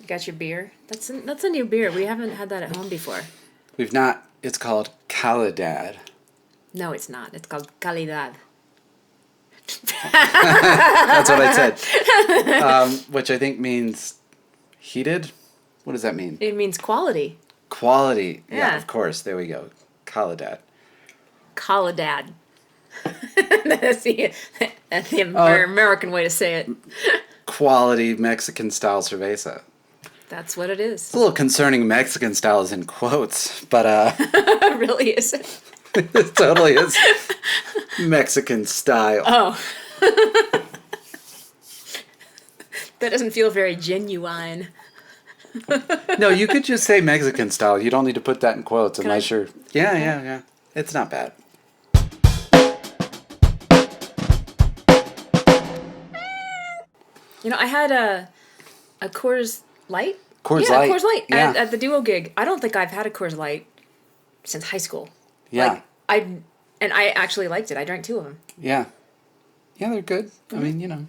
You got your beer? That's a new beer. We haven't had that at home before. We've not. It's called Calidad. No, it's not. It's called Calidad. That's what I said. Which I think means heated. What does that mean? It means quality. Quality. Yeah, Yeah. of course. There we go. Calidad. Calidad. That's the American way to say it. Quality Mexican style cerveza. That's what it is. It's a little concerning Mexican style is in quotes, but It really is. it totally is Mexican style. Oh. That doesn't feel very genuine. No, you could just say Mexican style. You don't need to put that in quotes unless you're... Yeah. It's not bad. You know, I had a Coors Light. Coors Light. Coors Light Yeah. at the Duo gig. I don't think I've had a Coors Light since high school. Yeah. I actually liked it. I drank 2 of them. Yeah. Yeah, they're good. I mean, you know.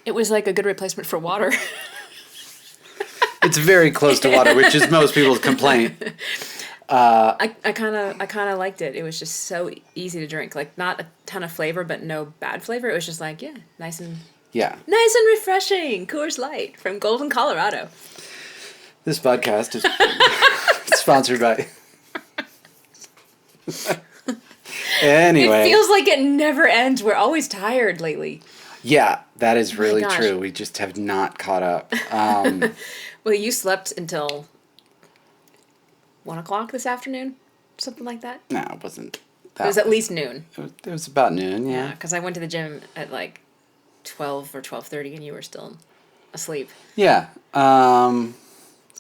It was like a good replacement for water. It's very close to water, which is most people's complaint. I kind of liked it. It was just so easy to drink. Like, not a ton of flavor, but no bad flavor. It was just like, yeah, nice and refreshing. Coors Light from Golden, Colorado. This podcast is sponsored by... Anyway. It feels like it never ends. We're always tired lately. Yeah, that is really gosh. true. We just have not caught up. Well, you slept until 1 o'clock this afternoon? Something like that? No, it wasn't that. It was at least noon. It was about noon, yeah. Because I went to the gym at like 12 or 12:30 and you were still asleep. Yeah.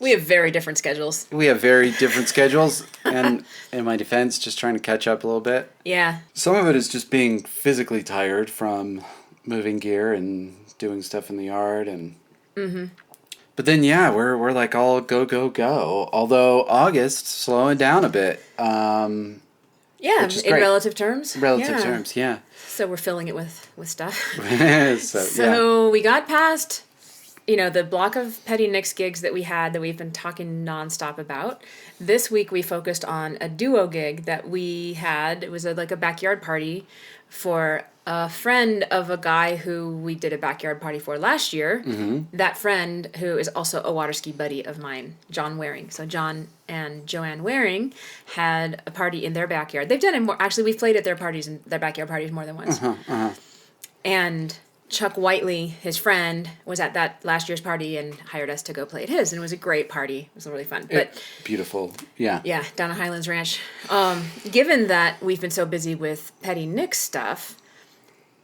We have very different schedules. We have very different schedules, and in my defense, just trying to catch up a little bit. Yeah. Some of it is just being physically tired from moving gear and doing stuff in the yard, and. Mm-hmm. But then, yeah, we're like all go. Although August slowing down a bit. Yeah, in relative terms. Relative terms, yeah. So we're filling it with stuff. So we got past, the block of Petty Nick's gigs that we've been talking nonstop about. This week we focused on a duo gig that we had. It was like a backyard party for a friend of a guy who we did a backyard party for last year. Mm-hmm. That friend, who is also a water ski buddy of mine, John Waring. So John and Joanne Waring had a party in their backyard. They've done it more. Actually, we've played at their backyard parties more than once. And Chuck Whiteley, his friend, was at that last year's party and hired us to go play at his, and it was a great party. It was really fun. But beautiful, yeah. Yeah, down at Highlands Ranch. Given that we've been so busy with Petty Nick's stuff,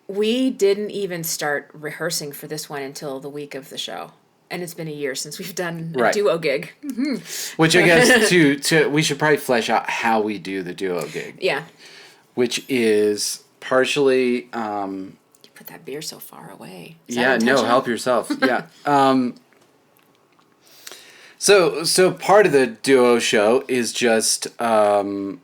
we didn't even start rehearsing for this one until the week of the show. And it's been a year since we've done a duo gig. Mm-hmm. Which I guess, we should probably flesh out how we do the duo gig. Yeah. Which is partially... you put that beer so far away. Help yourself. Yeah. So part of the duo show is just... Hey.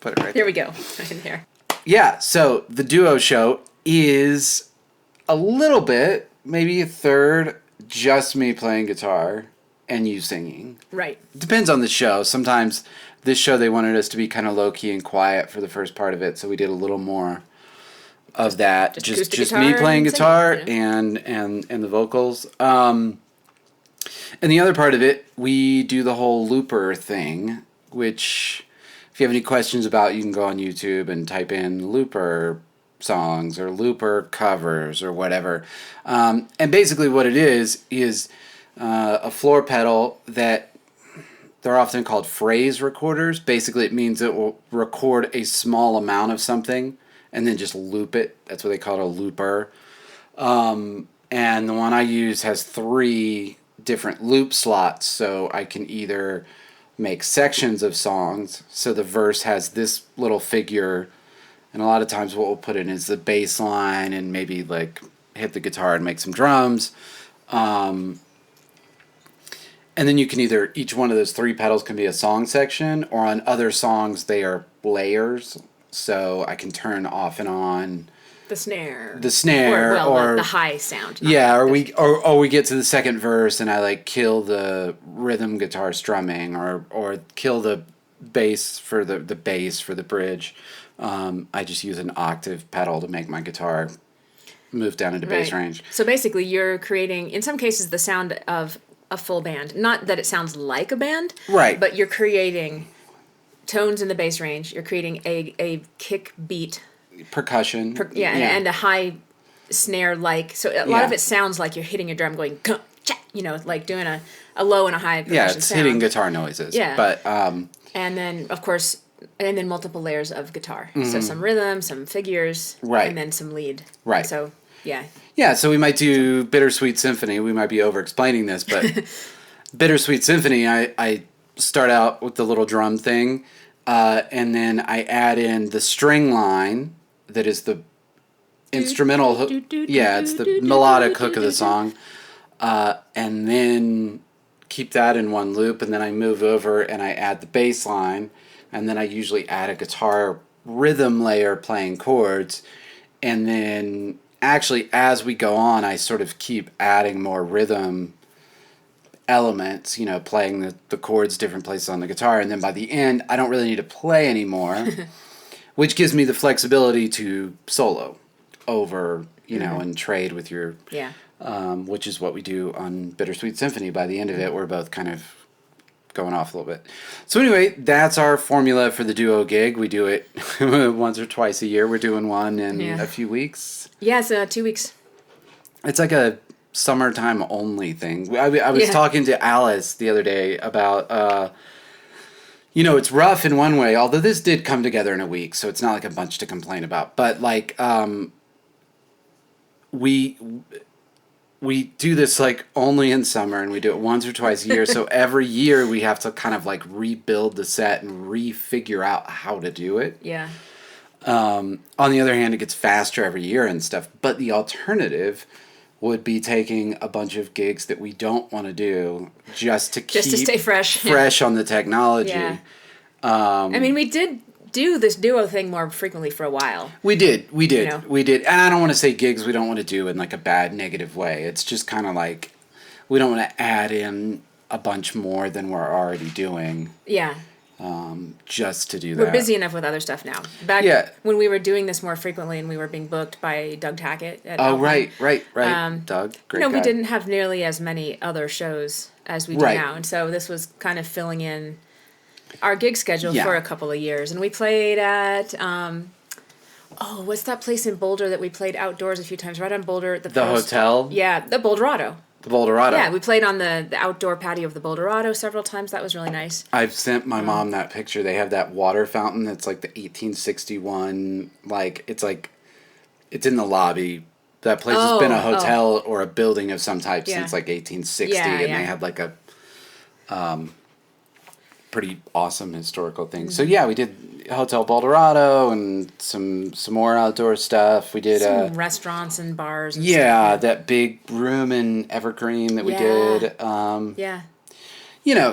Put it right there. We go. Right in there. Yeah, so the duo show is a little bit, maybe a third, just me playing guitar and you singing. Right. Depends on the show. Sometimes this show they wanted us to be kind of low-key and quiet for the first part of it, so we did a little more of that. Just me playing guitar and the vocals. And the other part of it, we do the whole looper thing, which... If you have any questions about, you can go on YouTube and type in looper songs or looper covers or whatever. And basically what it is a floor pedal that they're often called phrase recorders. Basically it means it will record a small amount of something and then just loop it. That's what they call it, a looper. And the one I use has 3 different loop slots, so I can either... make sections of songs, so the verse has this little figure, and a lot of times what we'll put in is the bass line and maybe like hit the guitar and make some drums. And then you can either, each one of those 3 pedals can be a song section, or on other songs they are layers, so I can turn off and on the snare, or the high sound. Yeah, or we get to the second verse and I like kill the rhythm guitar strumming or kill the bass for the bass for the bridge. I just use an octave pedal to make my guitar move down into bass range. So basically, you're creating, in some cases, the sound of a full band. Not that it sounds like a band, right? But you're creating tones in the bass range. You're creating a kick beat, percussion, and a high snare So a lot of it sounds like you're hitting a drum, going, like doing a low and a high percussion Yeah, it's sound. hitting guitar noises. Yeah, but and then of course. And then multiple layers of guitar. Mm-hmm. So some rhythm, some figures, and then some lead. Right. And so, yeah. Yeah, so we might do Bittersweet Symphony. We might be over-explaining this, but Bittersweet Symphony, I start out with the little drum thing, and then I add in the string line that is the instrumental hook. Yeah, it's the melodic hook of the song. And then keep that in one loop, and then I move over and I add the bass line. And then I usually add a guitar rhythm layer playing chords. And then actually as we go on, I sort of keep adding more rhythm elements, playing the chords different places on the guitar. And then by the end, I don't really need to play anymore, which gives me the flexibility to solo over, and trade with your... Yeah. Which is what we do on Bittersweet Symphony. By the end of it, we're both kind of going off a little bit. So anyway, that's our formula for the duo gig. We do it once or twice a year. We're doing one in a few weeks. Yeah, it's 2 weeks. It's like a summertime only thing. I was talking to Alice the other day about, it's rough in one way, although this did come together in a week, so it's not like a bunch to complain about. But like, we do this like only in summer and we do it once or twice a year. So every year we have to kind of like rebuild the set and refigure out how to do it. Yeah. On the other hand, it gets faster every year and stuff. But the alternative would be taking a bunch of gigs that we don't want to do just to stay fresh on the technology. Yeah. I mean, we did do this duo thing more frequently for a while. We did. And I don't want to say gigs we don't want to do in like a bad negative way. It's just kind of like we don't want to add in a bunch more than we're already doing. Yeah. Just to do that. We're busy enough with other stuff now. Back when we were doing this more frequently and we were being booked by Doug Tackett at Alpine, right. Doug, great guy. We didn't have nearly as many other shows as we do now. And so this was kind of filling in our gig schedule for a couple of years. And we played at, what's that place in Boulder that we played outdoors a few times? Right on Boulder. The hotel? Yeah, the Boulderado. The Boulderado. Yeah, we played on the outdoor patio of the Boulderado several times. That was really nice. I've sent my mom that picture. They have that water fountain that's like the 1861, it's in the lobby. That place has been a hotel or a building of some type since like 1860, and they have like a pretty awesome historical thing. So yeah, we did Hotel Boulderado and some more outdoor stuff. We did some restaurants and bars. And stuff. That big room in Evergreen that we did.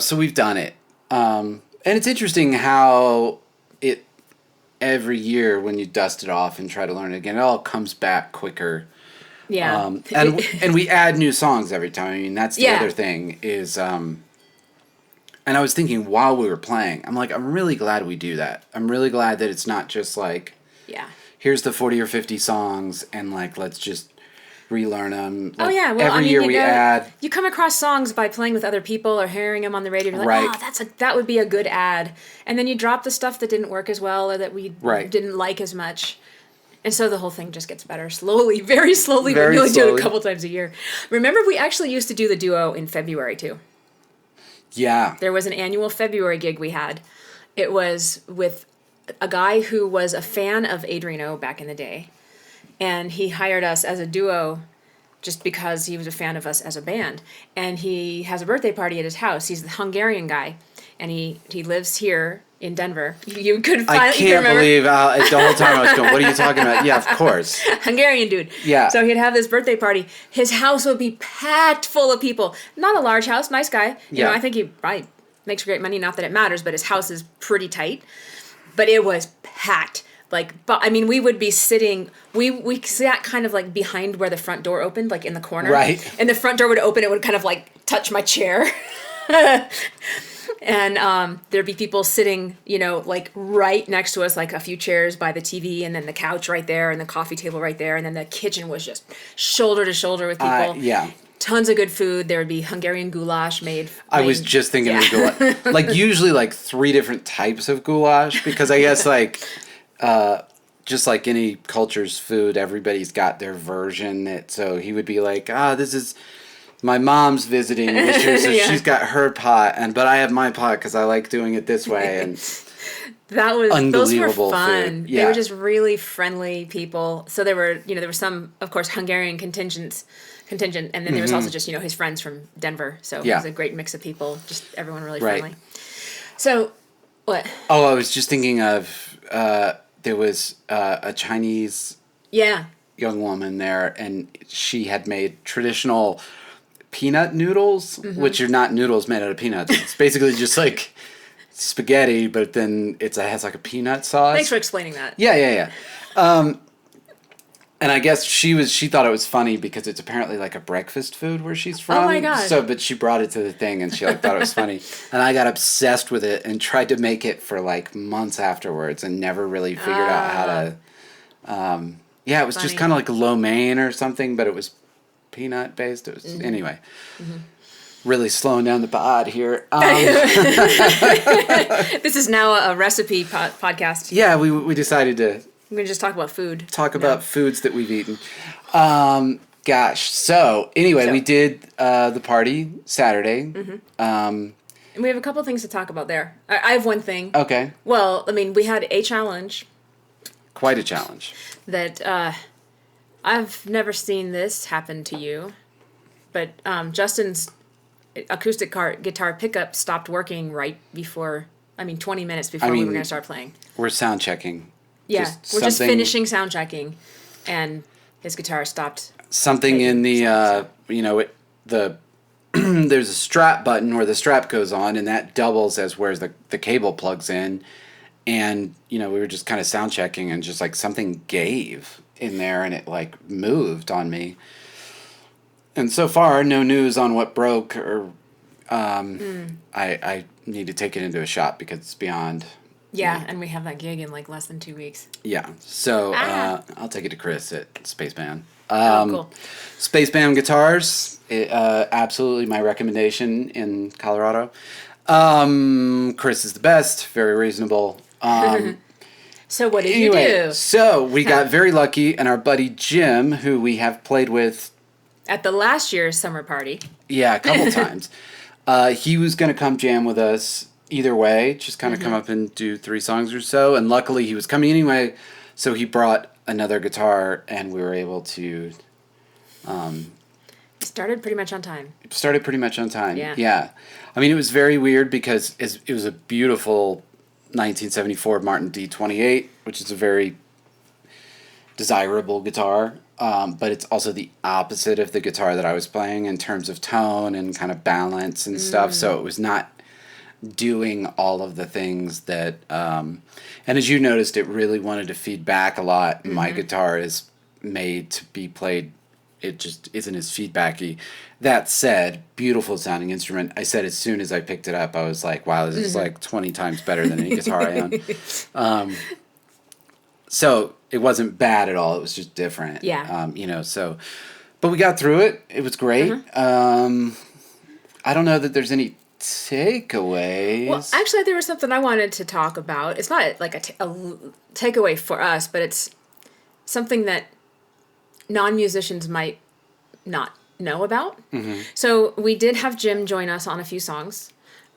So we've done it. And it's interesting how it every year when you dust it off and try to learn it again, it all comes back quicker. Yeah. And we add new songs every time. I mean, that's the other thing is and I was thinking while we were playing, I'm like, I'm really glad we do that. I'm really glad that it's not just like, here's the 40 or 50 songs and like, let's just relearn them. Like, every year we add. You come across songs by playing with other people or hearing them on the radio. You're like, that would be a good ad. And then you drop the stuff that didn't work as well or that we didn't like as much. And so the whole thing just gets better slowly, very slowly. We only do it a couple times a year. Remember, we actually used to do the duo in February too. Yeah. There was an annual February gig we had. It was with a guy who was a fan of Adrienne back in the day. And he hired us as a duo just because he was a fan of us as a band. And he has a birthday party at his house. He's the Hungarian guy. And he lives here in Denver. You could finally I can't believe the whole time I was going, what are you talking about? Yeah, of course. Hungarian dude. Yeah. So he'd have this birthday party. His house would be packed full of people. Not a large house, nice guy. You know, I think he probably makes great money, not that it matters, but his house is pretty tight. But it was packed. but I mean, we would be sitting, we sat kind of like behind where the front door opened, like in the corner. Right. And the front door would open, it would kind of like touch my chair. And there'd be people sitting, like right next to us, like a few chairs by the TV, and then the couch right there, and the coffee table right there, and then the kitchen was just shoulder to shoulder with people. Yeah. Tons of good food. There would be Hungarian goulash made. I was just thinking of goulash. Like usually like 3 different types of goulash, because I guess like just like any culture's food, everybody's got their version. So he would be like, this is my mom's visiting this year, so she's got her pot, but I have my pot because I like doing it this way. And those were fun. Food. Yeah. They were just really friendly people. So there were some, of course, Hungarian contingent, and then there was also just his friends from Denver. So it was a great mix of people. Just everyone really friendly. So what? Oh, I was just thinking of there was a Chinese young woman there, and she had made traditional peanut noodles, which are not noodles made out of peanuts. It's basically just like spaghetti, but then it has like a peanut sauce. Thanks for explaining that. Yeah. And I guess she thought it was funny because it's apparently like a breakfast food where she's from. Oh my God. So, but she brought it to the thing and she thought it was funny. And I got obsessed with it and tried to make it for like months afterwards and never really figured out how to. It was just kind of like lo mein or something, but it was peanut based. It was anyway. Really slowing down the pod here. This is now a recipe podcast. Yeah, we decided to. We're going to just talk about food. Talk about foods that we've eaten. So anyway, we did the party Saturday. And we have a couple things to talk about there. I have one thing. Okay. Well, I mean, we had a challenge. Quite a challenge. That I've never seen this happen to you, but Justin's acoustic guitar pickup stopped working right before, 20 minutes before we were going to start playing. We're sound checking. Yeah, we're just finishing sound checking, and his guitar stopped. Something in the, there's a strap button where the strap goes on, and that doubles as where the cable plugs in. And, we were just kind of sound checking, and just like something gave in there, and it like moved on me. And so far, no news on what broke, or I need to take it into a shop because it's beyond. Yeah, and we have that gig in like less than 2 weeks. Yeah, so I'll take it to Chris at Spaceman. Cool. Spaceman Guitars, absolutely my recommendation in Colorado. Chris is the best, very reasonable. So what did you do? So we got very lucky, and our buddy Jim, who we have played with at the last year's summer party. Yeah, a couple times. He was going to come jam with us either way, just kind of come up and do 3 songs or so. And luckily he was coming anyway, so he brought another guitar, and we were able to... Started pretty much on time. Yeah. I mean, it was very weird because it was a beautiful 1974 Martin D28, which is a very desirable guitar. But it's also the opposite of the guitar that I was playing in terms of tone and kind of balance and stuff. So it was not doing all of the things that... and as you noticed, it really wanted to feed back a lot. My guitar is made to be played... It just isn't as feedbacky. That said, beautiful sounding instrument. I said as soon as I picked it up, I was like, wow, this is like 20 times better than any guitar I own. So it wasn't bad at all. It was just different. Yeah. But we got through it. It was great. I don't know that there's any takeaways. Well, actually, there was something I wanted to talk about. It's not like a takeaway for us, but it's something that non-musicians might not know about. So we did have Jim join us on a few songs.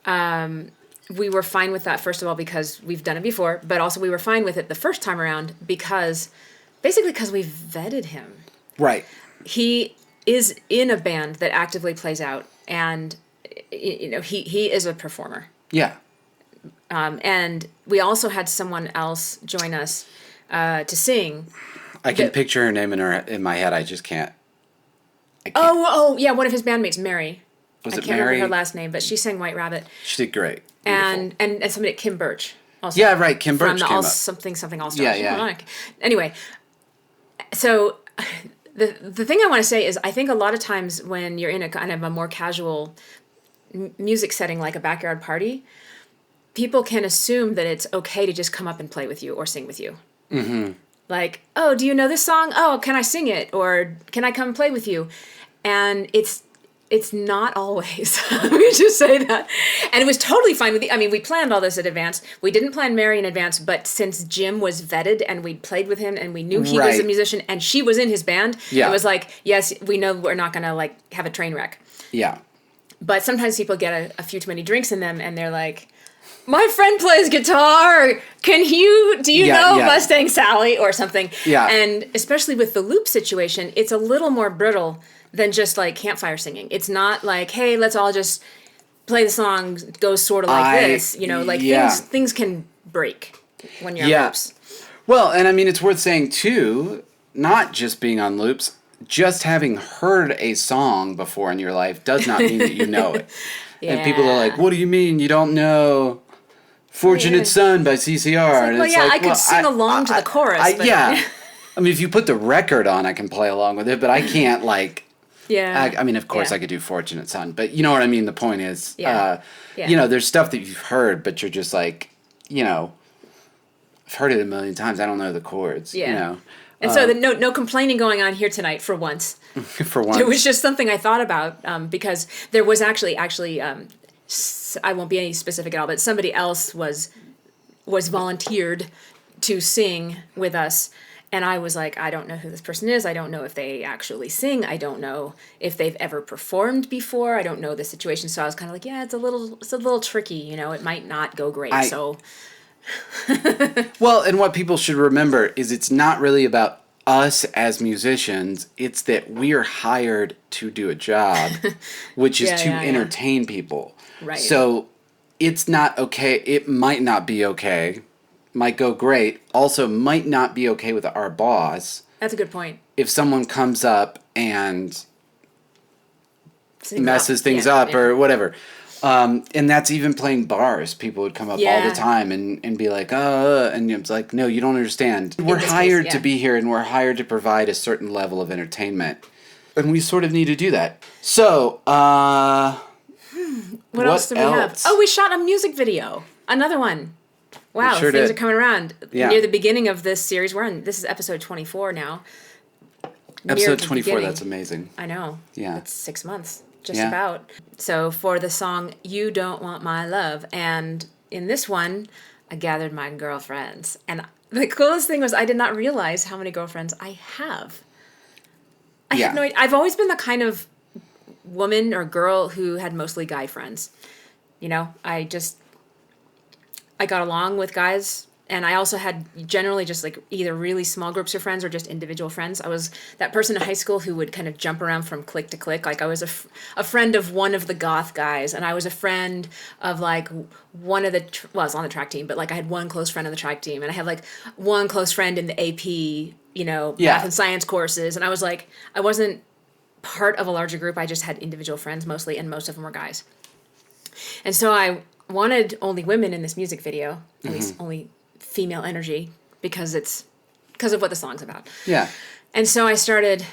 We were fine with that, first of all, because we've done it before, but also we were fine with it the first time around because we vetted him. Right. He is in a band that actively plays out, and he is a performer. Yeah. And we also had someone else join us to sing. I can picture her name in my head. I just can't. Oh, yeah, one of his bandmates, Mary. I can't remember her last name, but she sang White Rabbit. She did great. And somebody, Kim Birch, Also. Yeah, right. Kim Birch from the came up. something All Stars. Yeah. Anyway, so the thing I want to say is I think a lot of times when you're in a kind of a more casual music setting like a backyard party, people can assume that it's okay to just come up and play with you or sing with you. Mm-hmm. Like, oh, do you know this song? Oh, can I sing it? Or can I come play with you? And it's not always. Let me just say that. And it was totally fine with I mean, we planned all this in advance. We didn't plan Mary in advance, but since Jim was vetted and we'd played with him and we knew he was a musician and she was in his band, it was like, yes, we know we're not going to like have a train wreck. Yeah. But sometimes people get a few too many drinks in them and they're like, my friend plays guitar. Do you know Mustang Sally or something? Yeah. And especially with the loop situation, it's a little more brittle than just like campfire singing. It's not like, hey, let's all just play the song, goes sort of like this. You know, like things can break when you're on loops. Well, and I mean, it's worth saying too, not just being on loops, just having heard a song before in your life does not mean that you know it. And people are like, what do you mean you don't know Fortunate Son by CCR? Like, I could sing along to the chorus. I mean, if you put the record on, I can play along with it, but I can't like... Yeah. I mean, of course I could do Fortunate Son, but you know what I mean? The point is, you know, there's stuff that you've heard, but you're just like, you know, I've heard it a million times. I don't know the chords, you know? And so no complaining going on here tonight for once. For once. It was just something I thought about because there was actually I won't be any specific at all, but somebody else was volunteered to sing with us. And I was like, I don't know who this person is. I don't know if they actually sing. I don't know if they've ever performed before. I don't know the situation. So I was kind of like, yeah, it's a little tricky. You know, it might not go great. Well, and what people should remember is it's not really about us as musicians. It's that we are hired to do a job, which is to entertain people. Right. So it's not okay. It might not be okay. Might go great. Also, might not be okay with our boss. That's a good point. If someone comes up and messes things up or whatever. And that's even playing bars. People would come up all the time and be like, and it's like, no, you don't understand. We're hired to be here and we're hired to provide a certain level of entertainment. And we sort of need to do that. So, what else do we have? Oh, we shot a music video. Another one. Wow, things are coming around. Yeah. Near the beginning of this series, this is episode 24 now. Episode 24, that's amazing. I know. Yeah. It's 6 months, just about. So for the song, You Don't Want My Love, and in this one, I gathered my girlfriends. And the coolest thing was I did not realize how many girlfriends I have. I have no idea. I've always been the kind of woman or girl who had mostly guy friends. You know, I got along with guys, and I also had generally just like either really small groups of friends or just individual friends. I was that person in high school who would kind of jump around from clique to clique. Like I was a friend of one of the goth guys, and I was a friend of like one of the, I was on the track team, but like I had one close friend on the track team, and I had like one close friend in the AP, you know, math and science courses. And I was like, I wasn't part of a larger group. I just had individual friends mostly, and most of them were guys. And so I wanted only women in this music video, at least only female energy, because of what the song's about. Yeah. And so I started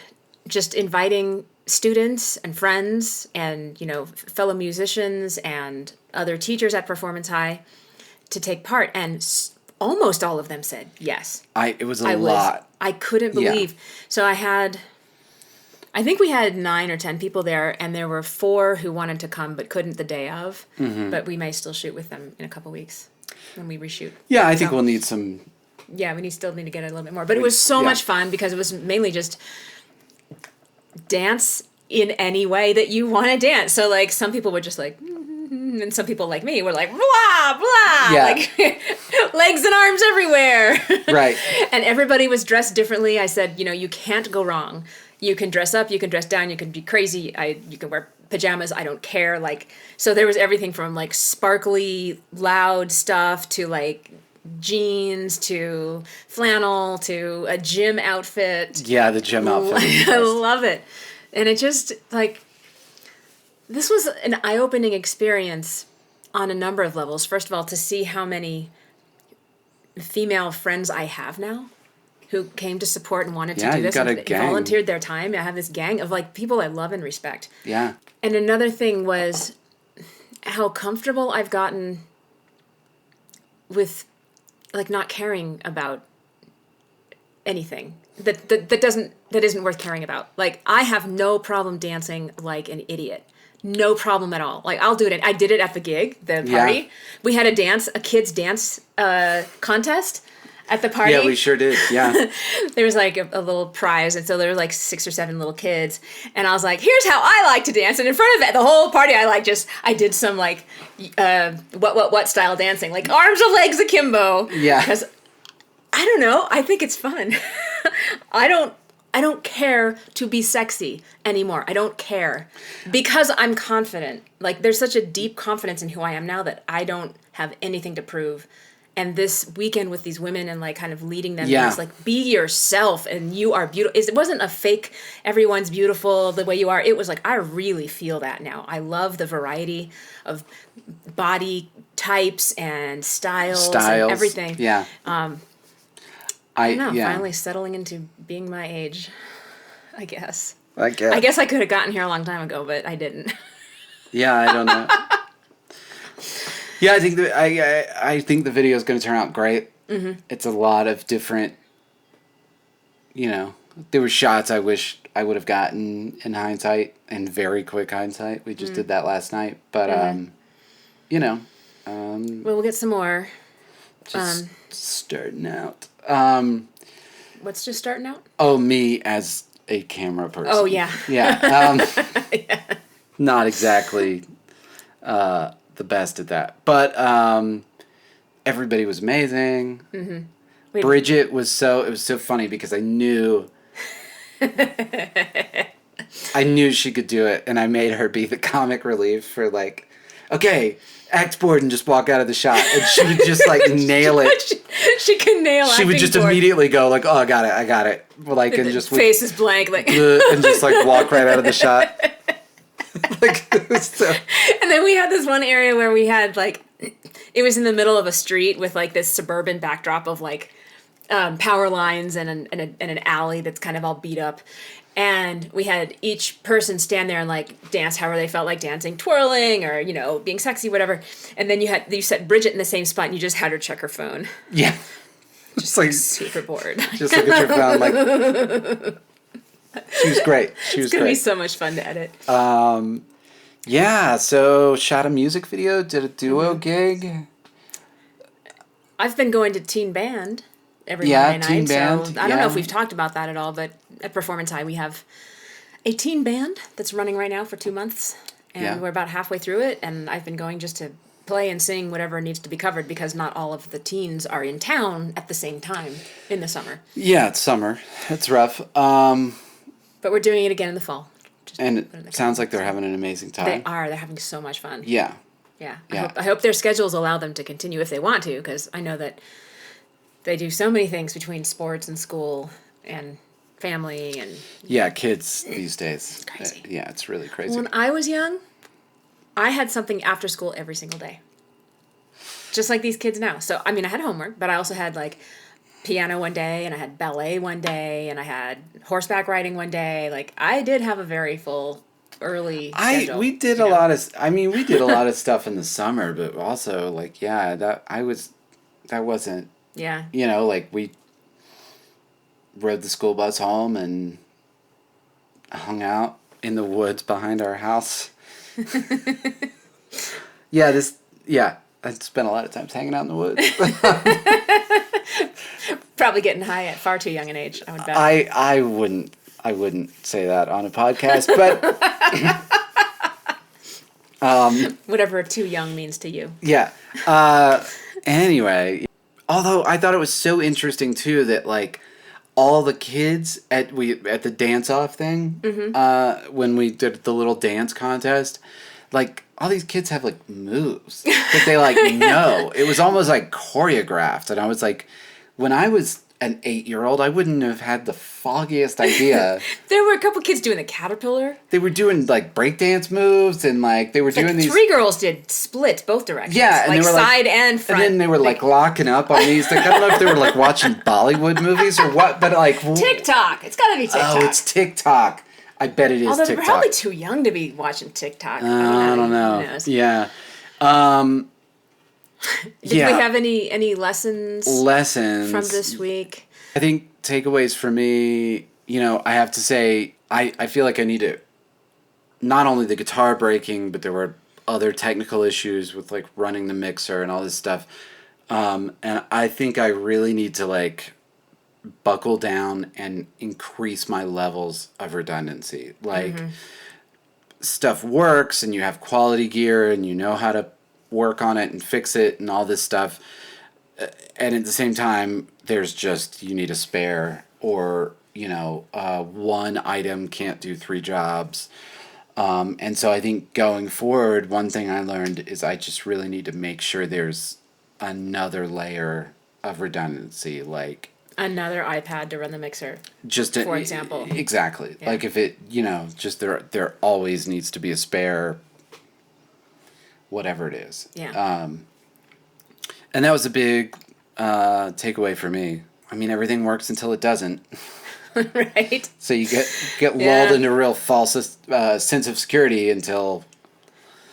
just inviting students and friends and, you know, fellow musicians and other teachers at Performance High to take part. And almost all of them said yes. It was a lot. I couldn't believe. So I think we had 9 or 10 people there, and there were 4 who wanted to come but couldn't the day of. Mm-hmm. But we may still shoot with them in a couple weeks when we reshoot. Yeah, I think we'll need some. Yeah, we still need to get a little bit more. But it was so much fun because it was mainly just dance in any way that you want to dance. So like some people were just like, and some people like me were like, blah, blah, like legs and arms everywhere. Right. And everybody was dressed differently. I said, you know, you can't go wrong. You can dress up, you can dress down, you can be crazy, you can wear pajamas, I don't care. Like, so there was everything from like sparkly, loud stuff to like jeans to flannel to a gym outfit. Yeah, the gym outfit. I love it. And it just like, this was an eye-opening experience on a number of levels. First of all, to see how many female friends I have now who came to support and wanted to do you this got a and gang. volunteered their time. I have this gang of like people I love and respect. Yeah. And another thing was how comfortable I've gotten with like not caring about anything that isn't worth caring about. Like I have no problem dancing like an idiot. No problem at all. Like I'll do it. I did it at the gig, the party. Yeah. We had a kids dance contest at the party. Yeah, we sure did. Yeah. There was like a little prize, and so there were like 6 or 7 little kids, and I was like, "Here's how I like to dance." And in front of the whole party, I did some like what style dancing, like arms and legs akimbo. Yeah. Because I don't know. I think it's fun. I don't care to be sexy anymore. I don't care because I'm confident. Like there's such a deep confidence in who I am now that I don't have anything to prove. And this weekend with these women and like kind of leading them, it's like be yourself and you are beautiful. It wasn't a fake everyone's beautiful the way you are. It was like I really feel that now. I love the variety of body types and styles and everything. Yeah. I don't know, finally settling into being my age, I guess. I guess I could have gotten here a long time ago, but I didn't. Yeah, I don't know. Yeah, I think the video is going to turn out great. Mm-hmm. It's a lot of different, there were shots I wish I would have gotten in hindsight, in very quick hindsight. We just did that last night, but well, we'll get some more. Just starting out. What's just starting out? Oh, me as a camera person. Oh, yeah. Yeah. Yeah. Not exactly the best at that. But everybody was amazing. Mm-hmm. Bridget it was so funny because I knew she could do it, and I made her be the comic relief for like, okay, act board and just walk out of the shot, and she would just like nail it. She could nail it. She would just immediately go like, "Oh, I got it," like, and just face is blank, like, and just like walk right out of the shot. Like, so. And then we had this one area where we had like, it was in the middle of a street with like this suburban backdrop of like power lines and an alley that's kind of all beat up. And we had each person stand there and like dance however they felt like dancing, twirling or, being sexy, whatever. And then you set Bridget in the same spot and you just had her check her phone. Yeah. Just like super bored. Just look at your phone like. She was great. It's going to be so much fun to edit. Yeah, so shot a music video, did a duo gig. I've been going to teen band every Monday night. Teen band. So I don't know if we've talked about that at all, but at Performance High we have a teen band that's running right now for 2 months, and we're about halfway through it, and I've been going just to play and sing whatever needs to be covered because not all of the teens are in town at the same time in the summer. Yeah, it's summer. It's rough. But we're doing it again in the fall. And it sounds like they're having an amazing time. They are. They're having so much fun. Yeah. Yeah. I hope their schedules allow them to continue if they want to, because I know that they do so many things between sports and school and family and... Yeah, kids these days. It's crazy. Yeah, it's really crazy. When I was young, I had something after school every single day. Just like these kids now. So, I had homework, but I also had like piano one day, and I had ballet one day, and I had horseback riding one day. Like, I did have a very full early schedule. We did a lot of stuff in the summer, but also like, that wasn't, like we rode the school bus home and hung out in the woods behind our house. I spent a lot of times hanging out in the woods. Probably getting high at far too young an age, I would bet. I wouldn't say that on a podcast, but whatever too young means to you. Yeah. Anyway, although I thought it was so interesting too that like all the kids at the dance off thing, when we did the little dance contest, like all these kids have like moves that they like know. It was almost like choreographed, and I was like, when I was an 8-year-old, I wouldn't have had the foggiest idea. There were a couple kids doing the caterpillar. They were doing like breakdance moves and like they were doing these. 3 girls did splits both directions. Yeah, and like they were side and front. And then they were like locking up on these. Like, I don't know if they were like watching Bollywood movies or what, but like TikTok. It's got to be TikTok. Oh, it's TikTok. I bet it is. Although TikTok. they're probably too young to be watching TikTok. I don't know. Who knows? Yeah. Did we have any lessons? From this week? I think takeaways for me, I have to say, I feel like I need to, not only the guitar breaking, but there were other technical issues with like running the mixer and all this stuff. And I think I really need to like buckle down and increase my levels of redundancy. Like stuff works and you have quality gear and you know how to work on it and fix it and all this stuff. And at the same time, there's just, you need a spare or, one item can't do 3 jobs. And so I think going forward, one thing I learned is I just really need to make sure there's another layer of redundancy, like another iPad to run the mixer, for example. Exactly. Yeah. Like if it, just there always needs to be a spare, whatever it is. Yeah. And that was a big takeaway for me. I mean, everything works until it doesn't. Right. So you get lulled into a real false sense of security until.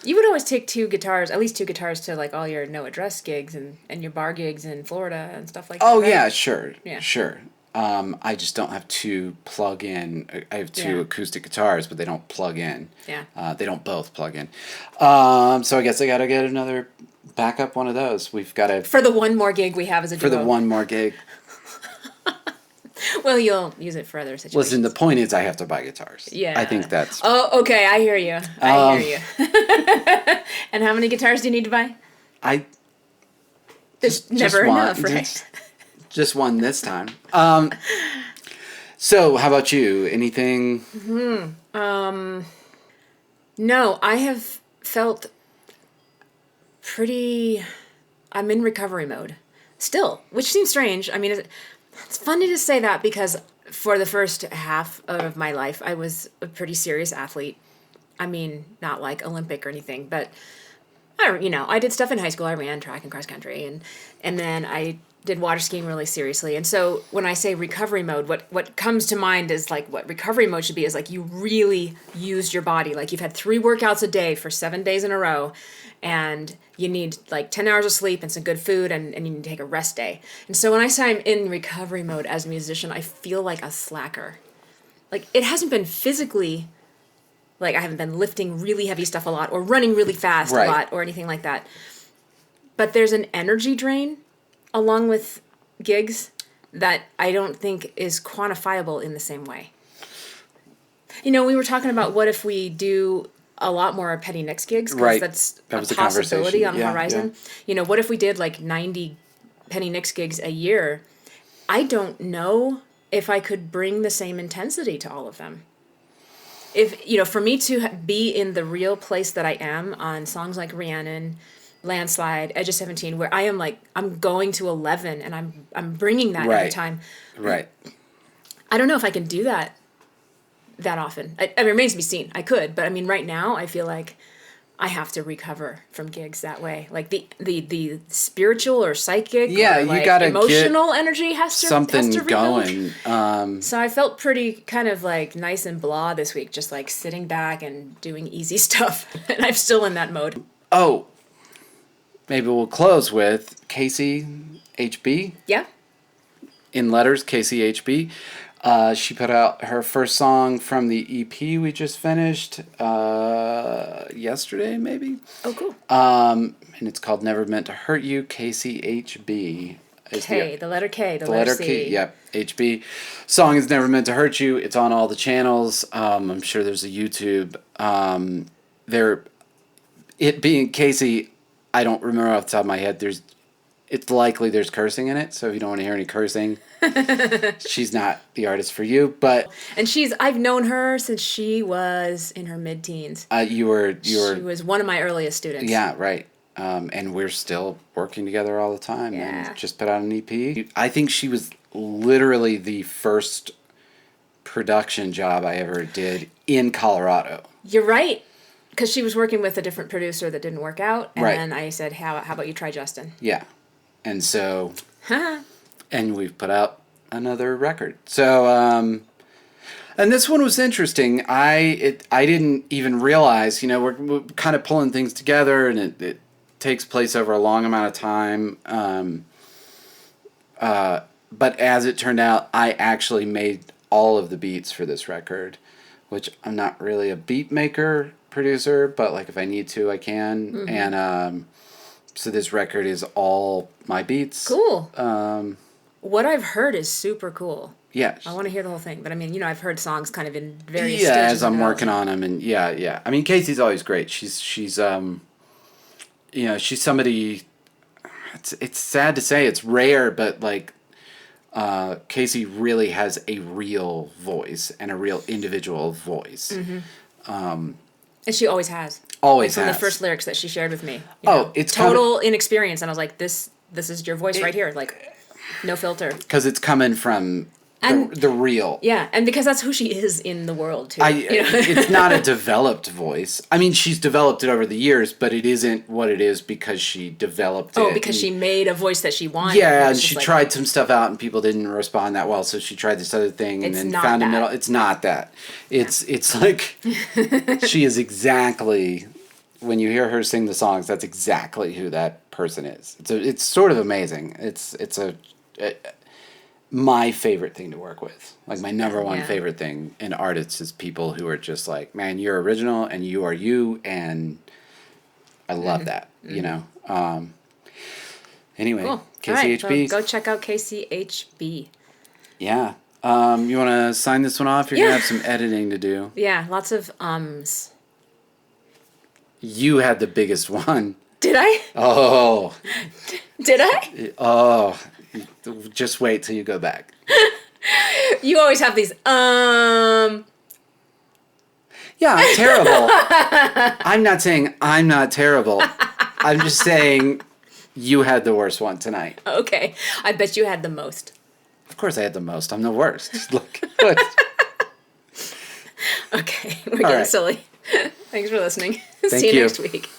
You would always take at least two guitars to like all your no address gigs and your bar gigs in Florida and stuff like that. Oh, right? yeah, sure. Yeah. Sure. I just don't have 2 plug-in. I have 2 acoustic guitars, but they don't plug in. Yeah. They don't both plug in. So I guess I got to get another backup one of those. We've got to. For the one more gig we have as a duo. For the one more gig. Well, you'll use it for other situations. Listen, the point is I have to buy guitars. Yeah. I think that's... Oh, okay, I hear you. I hear you. And how many guitars do you need to buy? There's never enough, right? Just one this time. So, how about you? Anything? No, I have felt pretty... I'm in recovery mode. Still, which seems strange. I mean, it's funny to say that because for the first half of my life, I was a pretty serious athlete. I mean, not like Olympic or anything, but I did stuff in high school. I ran track and cross country, and then I did water skiing really seriously. And so when I say recovery mode, what comes to mind is like what recovery mode should be is like you really used your body. Like you've had 3 workouts a day for 7 days in a row, and you need like 10 hours of sleep and some good food, and you need to take a rest day. And so when I say I'm in recovery mode as a musician, I feel like a slacker. Like it hasn't been physically, like I haven't been lifting really heavy stuff a lot or running really fast a lot or anything like that. But there's an energy drain along with gigs that I don't think is quantifiable in the same way. We were talking about what if we do a lot more Petty Nicks gigs, because that's a possibility on the horizon. Yeah. What if we did like 90 Petty Nicks gigs a year? I don't know if I could bring the same intensity to all of them. If, for me to be in the real place that I am on songs like Rhiannon, Landslide, Edge of 17, where I am like, I'm going to 11 and I'm bringing that every time. Right. I don't know if I can do that often. It remains to be seen. I could, but I mean, right now I feel like I have to recover from gigs that way. Like the spiritual or psychic, or like you gotta emotional energy has to something going. Going. So I felt pretty kind of like nice and blah this week, just like sitting back and doing easy stuff, and I'm still in that mode. Oh, maybe we'll close with KCHB. Yeah. In letters, KCHB. She put out her first song from the EP we just finished yesterday, maybe. Oh, cool. And it's called Never Meant to Hurt You, KCHB. The letter K, the letter C. K, yep, HB. Song is Never Meant to Hurt You. It's on all the channels. I'm sure there's a YouTube. It being Casey, I don't remember off the top of my head. It's likely there's cursing in it, so if you don't want to hear any cursing, she's not the artist for you. But I've known her since she was in her mid-teens. She was one of my earliest students. Yeah, right. And we're still working together all the time. Yeah. And just put out an EP. I think she was literally the first production job I ever did in Colorado. You're right. Because she was working with a different producer that didn't work out. And Right. then I said, how about you try Justin? Yeah. And so, and we've put out another record. So, and this one was interesting. I didn't even realize, we're kind of pulling things together, and it takes place over a long amount of time. But as it turned out, I actually made all of the beats for this record, which I'm not really a beat maker producer, but like if I need to, I can. Mm-hmm. And so this record is all my beats. Cool. What I've heard is super cool. Yeah. I want to hear the whole thing, but I mean, I've heard songs kind of in various stages. Yeah, as I'm working on them, and yeah. I mean, Casey's always great. She's she's somebody. It's sad to say, it's rare, but like, Casey really has a real voice and a real individual voice. Mm-hmm. And she always has. Always like has. From the first lyrics that she shared with me. It's total inexperience, and I was like, this is your voice right here, like, no filter. Because it's coming from the real. Yeah, and because that's who she is in the world, too. It's not a developed voice. I mean, she's developed it over the years, but it isn't what it is because she developed it. Oh, because she made a voice that she wanted. Yeah, and she tried some stuff out, and people didn't respond that well, so she tried this other thing, and then found a middle. It's not that. It's like, she is exactly, when you hear her sing the songs, that's exactly who that person is. It's sort of amazing. It's my favorite thing to work with. Like, my number one favorite thing in artists is people who are just like, man, you're original and you are you, and I love that, Anyway, cool. KCHB. All right, go check out KCHB. Yeah. You want to sign this one off? You're going to have some editing to do. Yeah, lots of ums. You had the biggest one. Did I? Oh. Did I? Oh. Just wait till you go back. You always have these, Yeah, I'm terrible. I'm not saying I'm not terrible. I'm just saying you had the worst one tonight. Okay. I bet you had the most. Of course I had the most. I'm the worst. Look. Okay. We're getting silly. Thanks for listening. Thank See you you next week.